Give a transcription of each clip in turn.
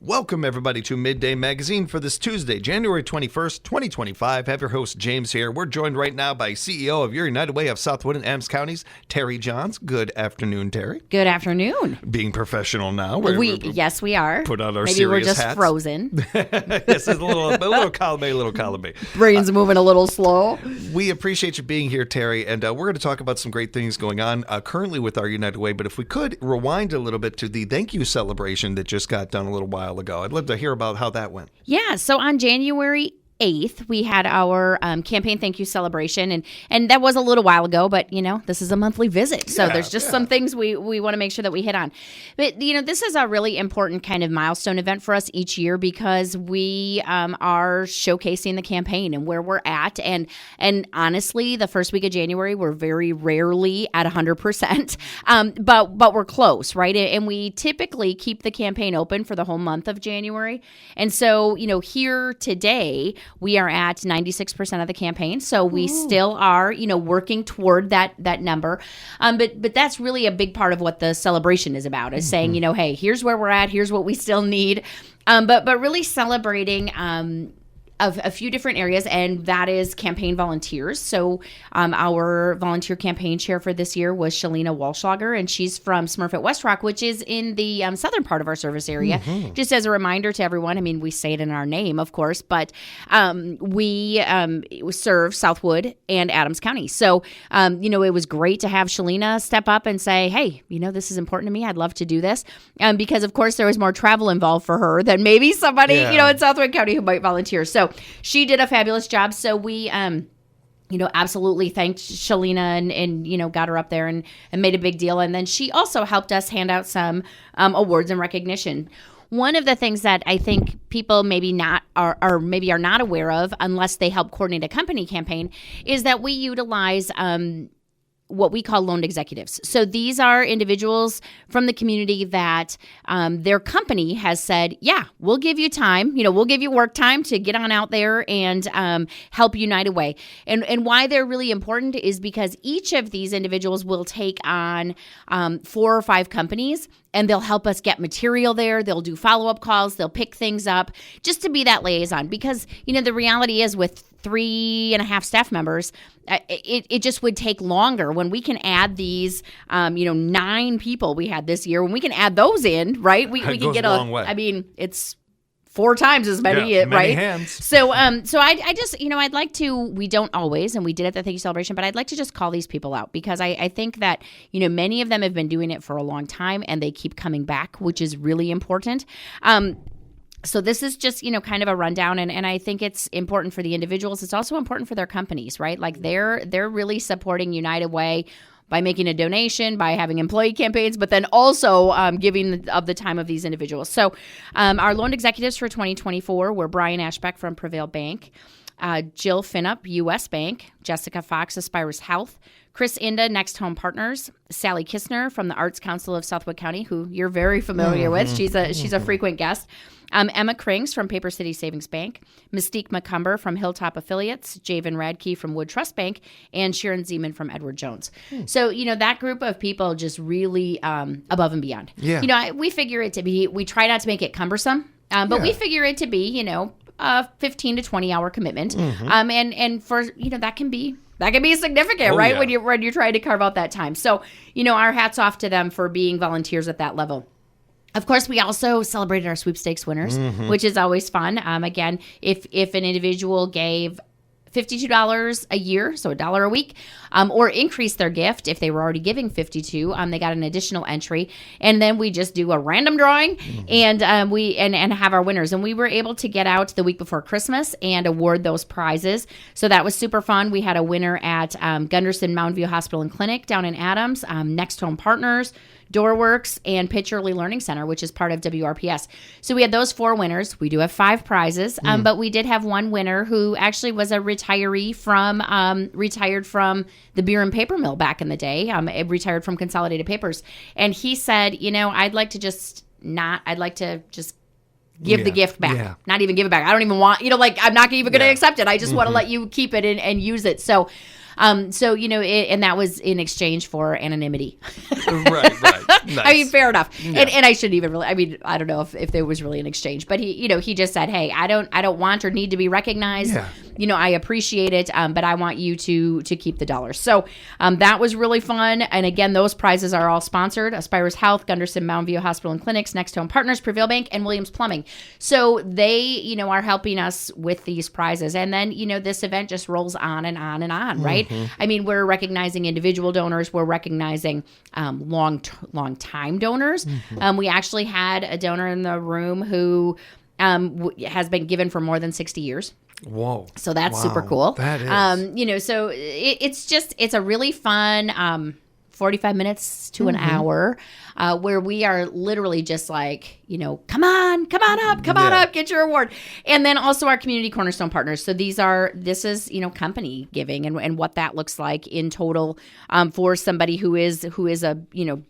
Welcome, everybody, to Midday Magazine for this Tuesday, January 21st, 2025. Have your host, James, here. We're joined right now by CEO of Your United Way of Southwood and Adams Counties, Tari Jahns. Good afternoon, Tari. Good afternoon. Being professional now. Yes, we are. Put on our Maybe serious we're just hats. Frozen. Yes, a little column A. Brain's moving a little slow. We appreciate you being here, Tari, and we're going to talk about some great things going on currently with our United Way. But if we could rewind a little bit to the thank you celebration that just got done a little while ago. I'd love to hear about how that went. Yeah, so on January 8th, we had our campaign thank you celebration, and that was a little while ago, but, this is a monthly visit, so there's just some things we want to make sure that we hit on. But, this is a really important kind of milestone event for us each year because we are showcasing the campaign and where we're at, and honestly, the first week of January, we're very rarely at 100%, but we're close, right? And we typically keep the campaign open for the whole month of January, and so, here today, we are at 96% of the campaign, so we still are, working toward that number. But that's really a big part of what the celebration is about, is saying, hey, here's where we're at, here's what we still need. But really celebrating a few different areas, and that is campaign volunteers. So our volunteer campaign chair for this year was Shalina Walschlager, and she's from Smurfit West Rock, which is in the southern part of our service area. Mm-hmm. Just as a reminder to everyone, we say it in our name, of course, but we serve Southwood and Adams County. So, it was great to have Shalina step up and say, hey, this is important to me. I'd love to do this. Because, of course, there was more travel involved for her than maybe somebody, in Southwood County who might volunteer. So she did a fabulous job. So we, absolutely thanked Shalina and got her up there and made a big deal. And then she also helped us hand out some awards and recognition. One of the things that I think people maybe are not aware of, unless they help coordinate a company campaign, is that we utilize what we call loaned executives. So these are individuals from the community that their company has said, yeah, we'll give you time, we'll give you work time to get on out there and help United Way. And why they're really important is because each of these individuals will take on 4 or 5 companies, and they'll help us get material there. They'll do follow-up calls. They'll pick things up just to be that liaison. Because, the reality is with 3.5 staff members, it just would take longer. When we can add these, 9 people we had this year, when we can add those in, right, we can get a long way. It's 4 times as many, many right? Hands. So I just, I'd like to, we don't always, and we did at the Thank You Celebration, but I'd like to just call these people out because I think that, many of them have been doing it for a long time and they keep coming back, which is really important. So this is just, kind of a rundown, and I think it's important for the individuals. It's also important for their companies, right? Like they're really supporting United Way by making a donation, by having employee campaigns, but then also giving of the time of these individuals. So our loaned executives for 2024 were Brian Ashbeck from Prevail Bank, Jill Finup, U.S. Bank, Jessica Fox, Aspirus Health, Chris Inda, Next Home Partners, Sally Kistner from the Arts Council of Southwood County, who you're very familiar with. She's a frequent guest. Emma Krings from Paper City Savings Bank, Mystique McCumber from Hilltop Affiliates, Javen Radke from Wood Trust Bank, and Sharon Zeman from Edward Jones. So, that group of people just really above and beyond. Yeah. We figure it to be, we try not to make it cumbersome, but we figure it to be, a 15 to 20 hour commitment. And for, that can be significant, right? Yeah. When you're trying to carve out that time. So, our hats off to them for being volunteers at that level. Of course, we also celebrated our sweepstakes winners, which is always fun. Again, if an individual gave $52 a year, so $1 a week, or increase their gift if they were already giving $52, they got an additional entry, and then we just do a random drawing and we have our winners. And we were able to get out the week before Christmas and award those prizes, so that was super fun. We had a winner at Gunderson Mountain View Hospital and Clinic down in Adams, Next Home Partners, Doorworks, and Pitch Early Learning Center, which is part of WRPS. So we had those 4 winners. We do have 5 prizes, but we did have one winner who actually was a retiree retired from the beer and paper mill back in the day, retired from Consolidated Papers. And he said, I'd like to just give the gift back. Yeah. Not even give it back. I don't even want, I'm not even going to accept it. I just want to let you keep it and use it. So and that was in exchange for anonymity. Right. Nice. I mean, fair enough. Yeah. And I shouldn't even really, I mean, I don't know if there was really an exchange, but he just said, hey, I don't want or need to be recognized. Yeah. I appreciate it, but I want you to keep the dollars. So that was really fun. And again, those prizes are all sponsored. Aspirus Health, Gunderson Mountain View Hospital and Clinics, Next Home Partners, Prevail Bank, and Williams Plumbing. So they, are helping us with these prizes. And then, this event just rolls on and on and on, right? Mm-hmm. I mean, we're recognizing individual donors. We're recognizing long time donors. Mm-hmm. We actually had a donor in the room who has been given for more than 60 years. Whoa. So that's super cool. That is. So it's a really fun 45 minutes to an hour where we are literally just like, come on up, get your award. And then also our community cornerstone partners. So this is company giving and what that looks like in total for somebody who is a,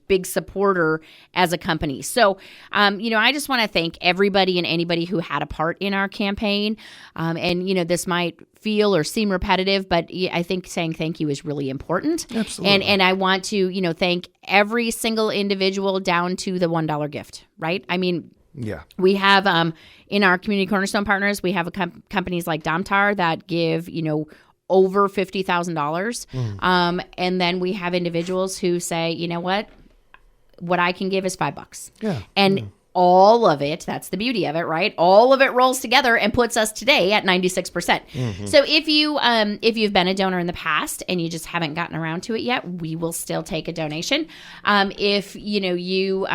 big supporter as a company. So, I just want to thank everybody and anybody who had a part in our campaign. And, this might feel or seem repetitive, but I think saying thank you is really important. Absolutely. And I want to, thank every single individual down to the $1 gift, right? I mean, yeah, we have in our community cornerstone partners, we have companies like Domtar that give, over $50,000. And then we have individuals who say, what I can give is $5. Yeah. And all of it, that's the beauty of it, right? All of it rolls together and puts us today at 96%. Mm-hmm. So if you've been a donor in the past and you just haven't gotten around to it yet, we will still take a donation. If you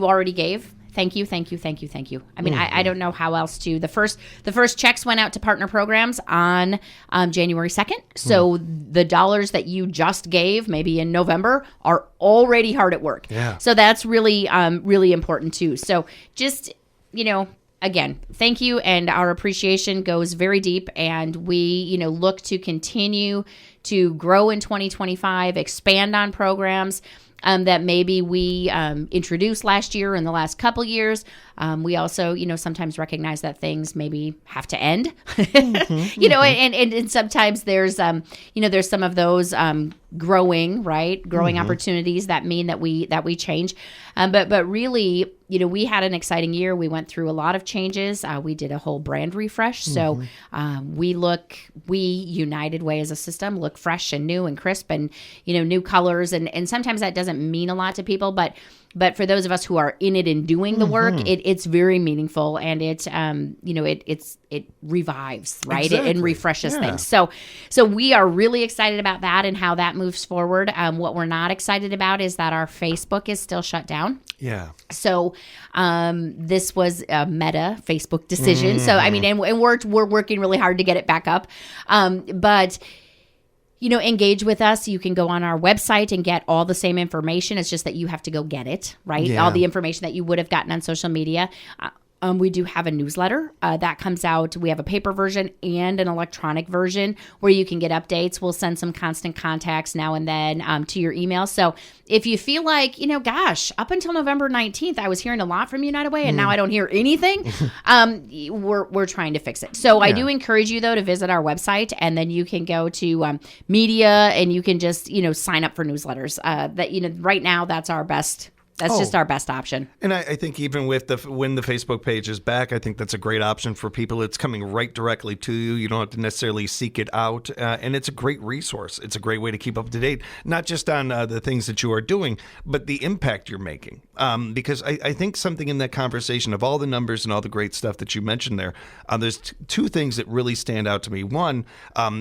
already gave, thank you. I mean, I don't know how else to. The first checks went out to partner programs on January 2nd. So the dollars that you just gave, maybe in November, are already hard at work. Yeah. So that's really, really important too. So just, again, thank you. And our appreciation goes very deep. And we, look to continue to grow in 2025, expand on programs that maybe we introduced last year in the last couple years. We also, sometimes recognize that things maybe have to end, and sometimes there's, there's some of those growing opportunities that mean that we change. But really, we had an exciting year. We went through a lot of changes. We did a whole brand refresh. So we United Way as a system look fresh and new and crisp and, new colors. And sometimes that doesn't mean a lot to people, but for those of us who are in it and doing the work, it's very meaningful, and it revives, right? Exactly. It refreshes things. So we are really excited about that and how that moves forward. What we're not excited about is that our Facebook is still shut down. Yeah. So this was a Meta Facebook decision. So I mean, and we're working really hard to get it back up. But engage with us. You can go on our website and get all the same information. It's just that you have to go get it, right? Yeah. All the information that you would have gotten on social media. We do have a newsletter that comes out. We have a paper version and an electronic version where you can get updates. We'll send some constant contacts now and then to your email. So if you feel like, gosh, up until November 19th, I was hearing a lot from United Way and now I don't hear anything, we're trying to fix it. So I do encourage you, though, to visit our website, and then you can go to media and you can just, sign up for newsletters. Right now, that's our best. That's just our best option. And I think even with when the Facebook page is back, I think that's a great option for people. It's coming right directly to you. You don't have to necessarily seek it out. And it's a great resource. It's a great way to keep up to date, not just on the things that you are doing, but the impact you're making. Because I think something in that conversation of all the numbers and all the great stuff that you mentioned there, there's two things that really stand out to me. One,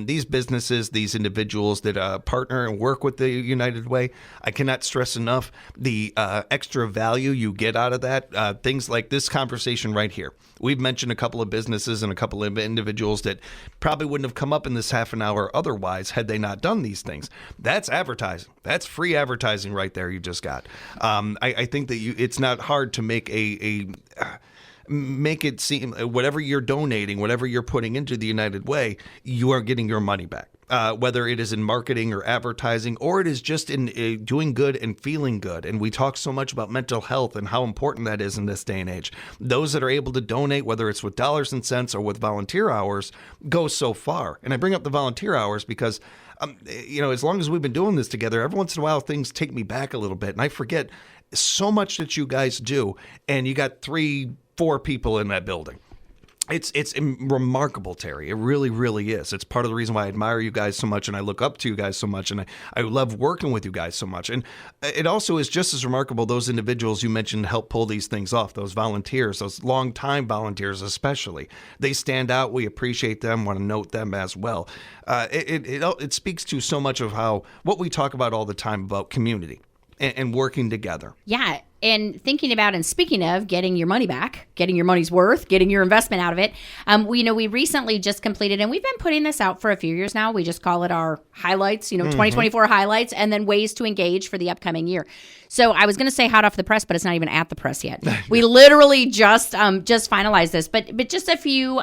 these businesses, these individuals that partner and work with the United Way, I cannot stress enough the extra value you get out of that. Things like this conversation right here. We've mentioned a couple of businesses and a couple of individuals that probably wouldn't have come up in this half an hour otherwise had they not done these things. That's advertising. That's free advertising right there you just got. I think that it's not hard to make make it seem whatever you're donating, whatever you're putting into the United Way, you are getting your money back. whether it is in marketing or advertising, or it is just in doing good and feeling good. And we talk so much about mental health and how important that is in this day and age. Those that are able to donate, whether it's with dollars and cents or with volunteer hours, go so far. And I bring up the volunteer hours because as long as we've been doing this together, every once in a while things take me back a little bit, and I forget so much that you guys do, and you got 3-4 people in that building. It's remarkable, Terry. It really, really is. It's part of the reason why I admire you guys so much, and I look up to you guys so much, and I love working with you guys so much. And it also is just as remarkable, those individuals you mentioned help pull these things off, those volunteers, those long-time volunteers especially. They stand out. We appreciate them, want to note them as well. It speaks to so much of what we talk about all the time about community and working together. Yeah. And thinking about and speaking of getting your money back, getting your money's worth, getting your investment out of it, we recently just completed, and we've been putting this out for a few years now. We just call it our highlights, 2024 highlights, and then ways to engage for the upcoming year. So I was going to say hot off the press, but it's not even at the press yet. We literally just finalized this, but just a few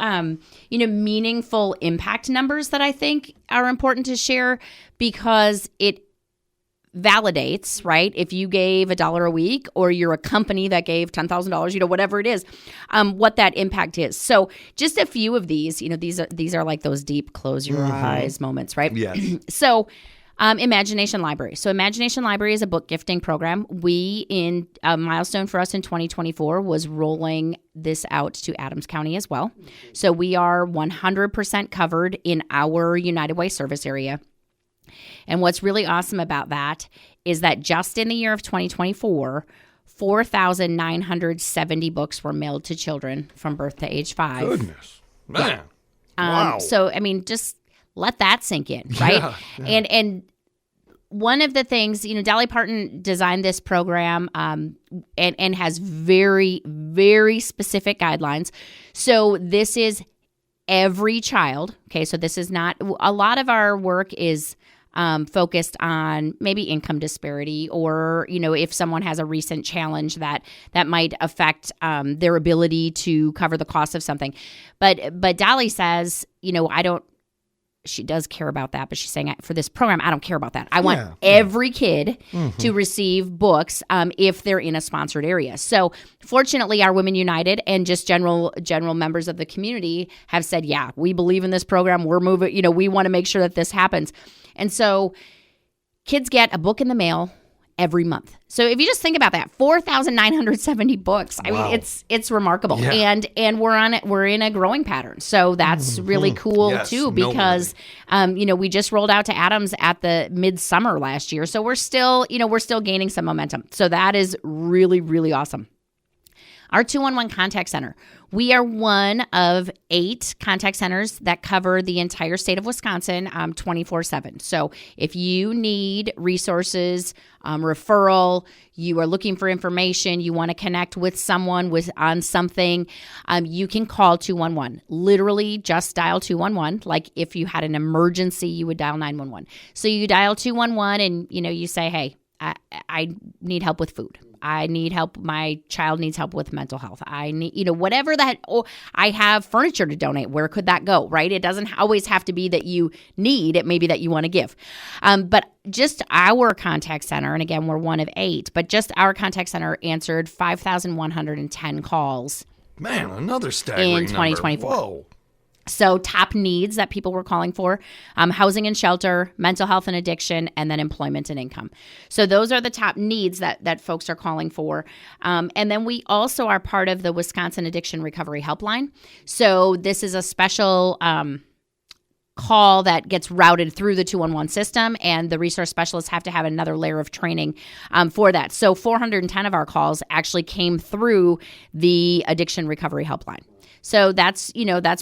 meaningful impact numbers that I think are important to share, because it validates, right? If you gave $1 a week, or you're a company that gave $10,000, whatever it is, what that impact is. So just a few of these, these are like those deep close your eyes moments, right? Yes. So Imagination Library. So Imagination Library is a book gifting program. We, in a milestone for us in 2024, was rolling this out to Adams County as well. So we are 100% covered in our United Way service area. And what's really awesome about that is that just in the year of 2024, 4,970 books were mailed to children from birth to age 5. Goodness. Man. Wow. So, just let that sink in, right? Yeah. And one of the things, Dolly Parton designed this program and has very, very specific guidelines. So this is every child. Okay, so this is not, a lot of our work is focused on maybe income disparity, or, if someone has a recent challenge that might affect their ability to cover the cost of something. But Dolly says, she does care about that, but she's saying, for this program, I don't care about that. I want every kid to receive books if they're in a sponsored area. So fortunately, our Women United and just general members of the community have said, yeah, we believe in this program. We're moving, we want to make sure that this happens. And so kids get a book in the mail every month. So if you just think about that, 4,970 books. I mean, it's remarkable. Yeah. And we're in a growing pattern. So that's really cool too, because we just rolled out to Adams at the midsummer last year. So we're still gaining some momentum. So that is really, really awesome. Our 211 contact center. We are one of 8 contact centers that cover the entire state of Wisconsin 24/7. So if you need resources, referral, you are looking for information, you want to connect with someone on something, you can call 211. Literally just dial 211. Like if you had an emergency, you would dial 911. So you dial 211 and you say, hey, I need help with food. I need help. My child needs help with mental health. I need, whatever that, I have furniture to donate. Where could that go, right? It doesn't always have to be that you need. It may be that you want to give. But just our contact center, and again, we're one of 8, but just our contact center answered 5,110 calls. Man, another staggering in 2024. Number. Whoa. So top needs that people were calling for, housing and shelter, mental health and addiction, and then employment and income. So those are the top needs that folks are calling for. And then we also are part of the Wisconsin Addiction Recovery Helpline. So this is a special call that gets routed through the 211 system, and the resource specialists have to have another layer of training for that. So 410 of our calls actually came through the Addiction Recovery Helpline. So that's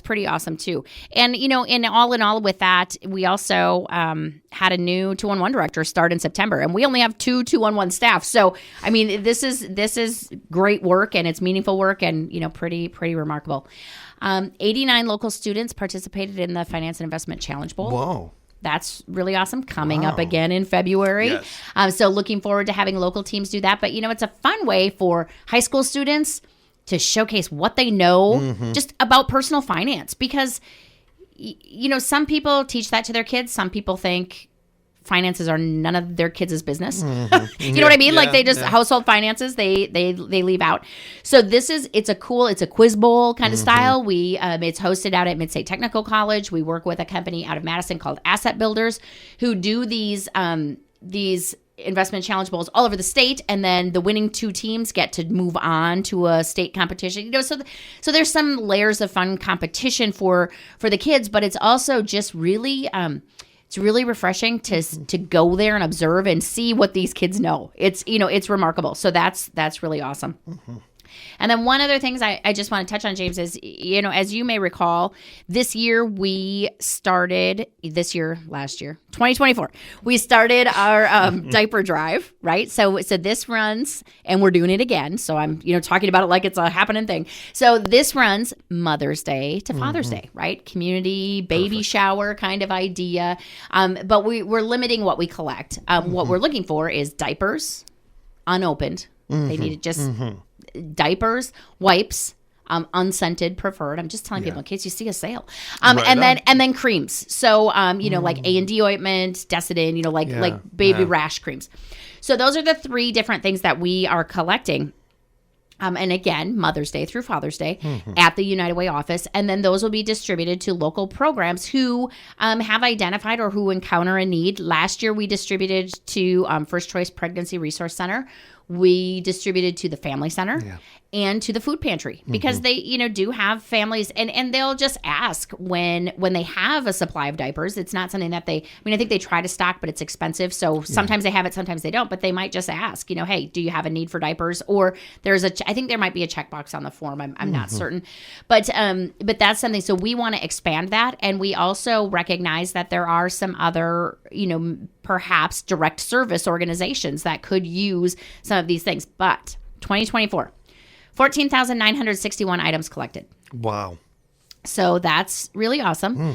pretty awesome too. And, in all with that, we also had a new 211 director start in September, and we only have 2 211 staff. So, I mean, this is great work, and it's meaningful work, and, pretty remarkable. 89 local students participated in the Finance and Investment Challenge Bowl. Whoa. That's really awesome. Coming up again in February. Yes. So looking forward to having local teams do that. But, it's a fun way for high school students to showcase what they know just about personal finance, because some people teach that to their kids. Some people think finances are none of their kids' business. You know what I mean? Like they just household finances, they leave out. So it's a quiz bowl kind of style. It's hosted out at Mid-State Technical College. We work with a company out of Madison called Asset Builders who do these investment challenge bowls all over the state, and then the winning 2 teams get to move on to a state competition. So there's some layers of fun competition for the kids, but it's also just really it's really refreshing to go there and observe and see what these kids know. It's remarkable. So that's really awesome. And then one other things I just want to touch on, James, is, as you may recall, last year, 2024, we started our diaper drive, right? So this runs, and we're doing it again. So I'm, talking about it like it's a happening thing. So this runs Mother's Day to Father's Day, right? Community baby shower kind of idea. But we're limiting what we collect. What we're looking for is diapers, unopened. They need it just... diapers, wipes, unscented preferred. I'm just telling people in case you see a sale. And then creams. So like A&D ointment, Decidin, like baby rash creams. So those are the 3 different things that we are collecting. And again, Mother's Day through Father's Day at the United Way office. And then those will be distributed to local programs who have identified or who encounter a need. Last year, we distributed to First Choice Pregnancy Resource Center. We distributed to the Family Center and to the food pantry because they, do have families and they'll just ask when they have a supply of diapers. It's not something that I think they try to stock, but it's expensive. So sometimes they have it, sometimes they don't, but they might just ask, hey, do you have a need for diapers? Or I think there might be a checkbox on the form. I'm not certain, but that's something. So we want to expand that. And we also recognize that there are some other, perhaps direct service organizations that could use some of these things. But 2024, 14,961 items collected. Wow. So that's really awesome.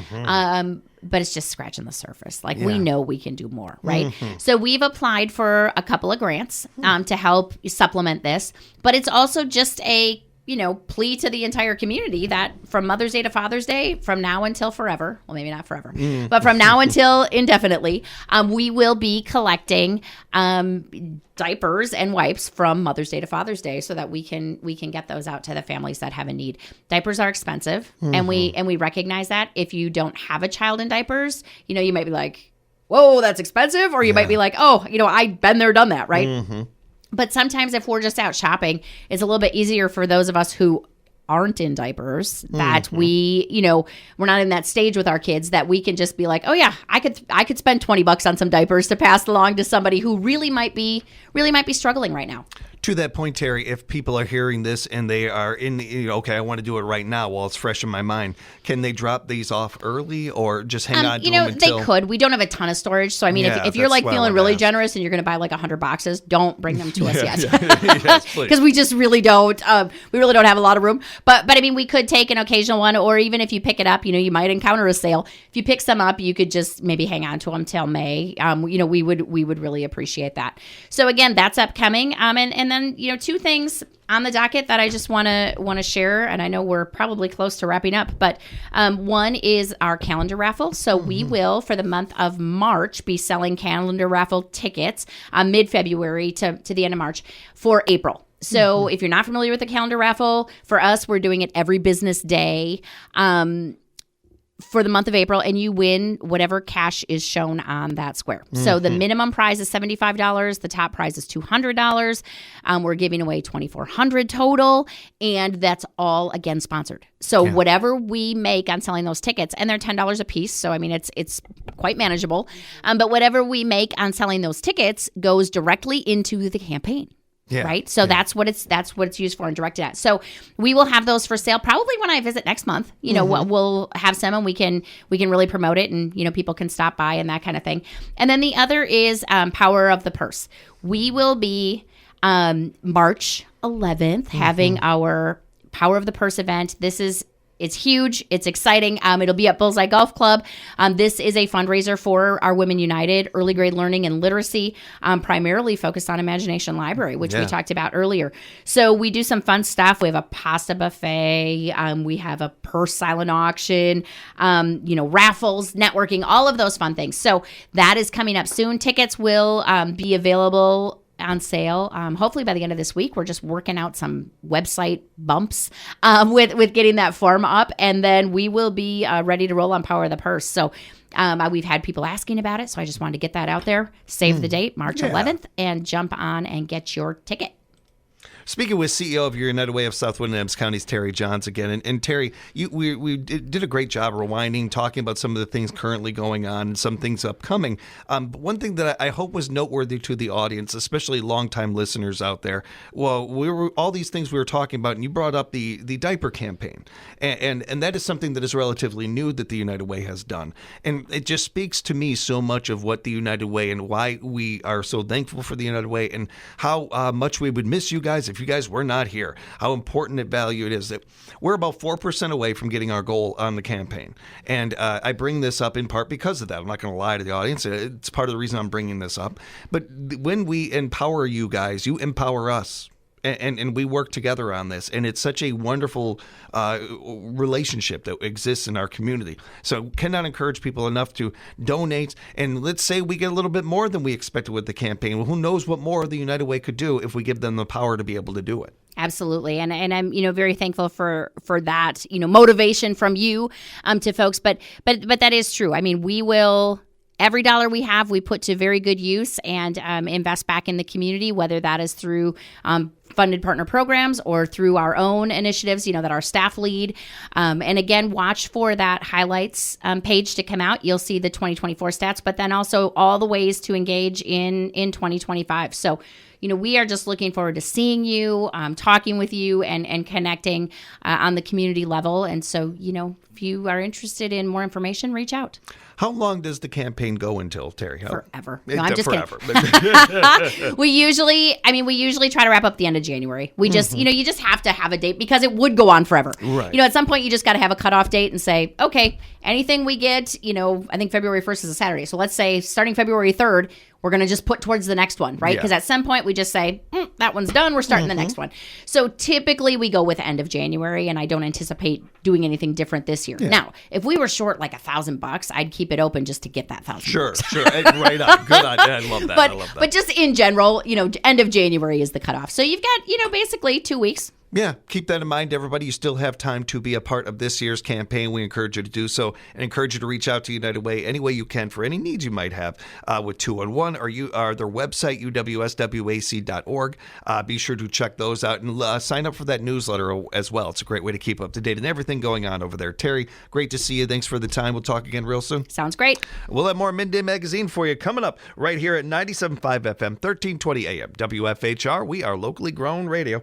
But it's just scratching the surface. We know we can do more, right? So we've applied for a couple of grants to help supplement this. But it's also just a plea to the entire community that from Mother's Day to Father's Day, from now until forever, well, maybe not forever, but from now until indefinitely, we will be collecting diapers and wipes from Mother's Day to Father's Day so that we can get those out to the families that have a need. Diapers are expensive, and we recognize that. If you don't have a child in diapers, you might be like, whoa, that's expensive, or you might be like, oh, I've been there, done that, right? But sometimes if we're just out shopping, it's a little bit easier for those of us who aren't in diapers that we, we're not in that stage with our kids that we can just be like, oh yeah, I could spend $20 on some diapers to pass along to somebody who really might be struggling right now. To that point, Terry, if people are hearing this and they are okay, I want to do it right now while it's fresh in my mind, can they drop these off early or just hang on to them until... They could. We don't have a ton of storage. So, if you're feeling really generous and you're going to buy 100 boxes, don't bring them to us yet. Because we just really don't. We really don't have a lot of room. But we could take an occasional one, or even if you pick it up, you might encounter a sale. If you pick some up, you could just maybe hang on to them till May. We would really appreciate that. So again, that's upcoming. And then, 2 things on the docket that I just want to share, and I know we're probably close to wrapping up, but one is our calendar raffle. So we will, for the month of March, be selling calendar raffle tickets mid-February to the end of March for April. So if you're not familiar with the calendar raffle, for us, we're doing it every business day for the month of April, and you win whatever cash is shown on that square. So the minimum prize is $75. The top prize is $200. We're giving away $2,400 total, and that's all, again, sponsored. So whatever we make on selling those tickets, and they're $10 a piece, so it's quite manageable. But whatever we make on selling those tickets goes directly into the campaign. Yeah, right. So that's what it's used for and directed at. So we will have those for sale probably when I visit next month. We'll have some, and we can really promote it, and people can stop by and that kind of thing. And then the other is Power of the Purse. We will be March 11th having our Power of the Purse event. This is It's huge. It's exciting. It'll be at Bullseye Golf Club. This is a fundraiser for our Women United early grade learning and literacy, primarily focused on Imagination Library, which we talked about earlier. So we do some fun stuff. We have a pasta buffet. We have a purse silent auction, raffles, networking, all of those fun things. So that is coming up soon. Tickets will be available on sale. Hopefully by the end of this week. We're just working out some website bumps with getting that form up, and then we will be ready to roll on Power of the Purse. So we've had people asking about it, so I just wanted to get that out there. Save the date, March 11th, and jump on and get your ticket. Speaking with CEO of your United Way of Southwood and Adams Counties, Tari Jahns again. And Tari, we did a great job rewinding, talking about some of the things currently going on and some things upcoming. But one thing that I hope was noteworthy to the audience, especially longtime listeners out there, all these things we were talking about, and you brought up the diaper campaign. And that is something that is relatively new that the United Way has done. And it just speaks to me so much of what the United Way and why we are so thankful for the United Way and how much we would miss you guys if you guys were not here, how important and value it is that we're about 4% away from getting our goal on the campaign. And I bring this up in part because of that. I'm not going to lie to the audience. It's part of the reason I'm bringing this up. But when we empower you guys, you empower us. And we work together on this, and it's such a wonderful relationship that exists in our community. So cannot encourage people enough to donate, and let's say we get a little bit more than we expected with the campaign. Well, who knows what more the United Way could do if we give them the power to be able to do it. Absolutely. And I'm, very thankful for that, motivation from you to folks. But that is true. I mean, we will... Every dollar we have, we put to very good use and invest back in the community, whether that is through funded partner programs or through our own initiatives, that our staff lead. And again, watch for that highlights page to come out. You'll see the 2024 stats, but then also all the ways to engage in 2025. So, we are just looking forward to seeing you, talking with you, and connecting on the community level. And so, if you are interested in more information, reach out. How long does the campaign go until, Tari? Forever. No, I'm just kidding. We usually try to wrap up the end of January. We just, you just have to have a date because it would go on forever. Right. At some point you just got to have a cutoff date and say, okay, anything we get, I think February 1st is a Saturday. So let's say starting February 3rd, we're going to just put towards the next one, right? Because at some point we just say, that one's done. We're starting the next one. So typically we go with end of January, and I don't anticipate doing anything different this year. Yeah. Now, if we were short like $1,000, I'd keep it open just to get that $1,000. Sure. Right on. Good on. I love that. But just in general, end of January is the cutoff. So you've got, basically 2 weeks. Yeah, keep that in mind, everybody. You still have time to be a part of this year's campaign. We encourage you to do so and encourage you to reach out to United Way any way you can for any needs you might have with 211 or their website, uwswac.org. Be sure to check those out and sign up for that newsletter as well. It's a great way to keep up to date and everything going on over there. Tari, great to see you. Thanks for the time. We'll talk again real soon. Sounds great. We'll have more Midday Magazine for you coming up right here at 97.5 FM, 1320 AM. WFHR, we are locally grown radio.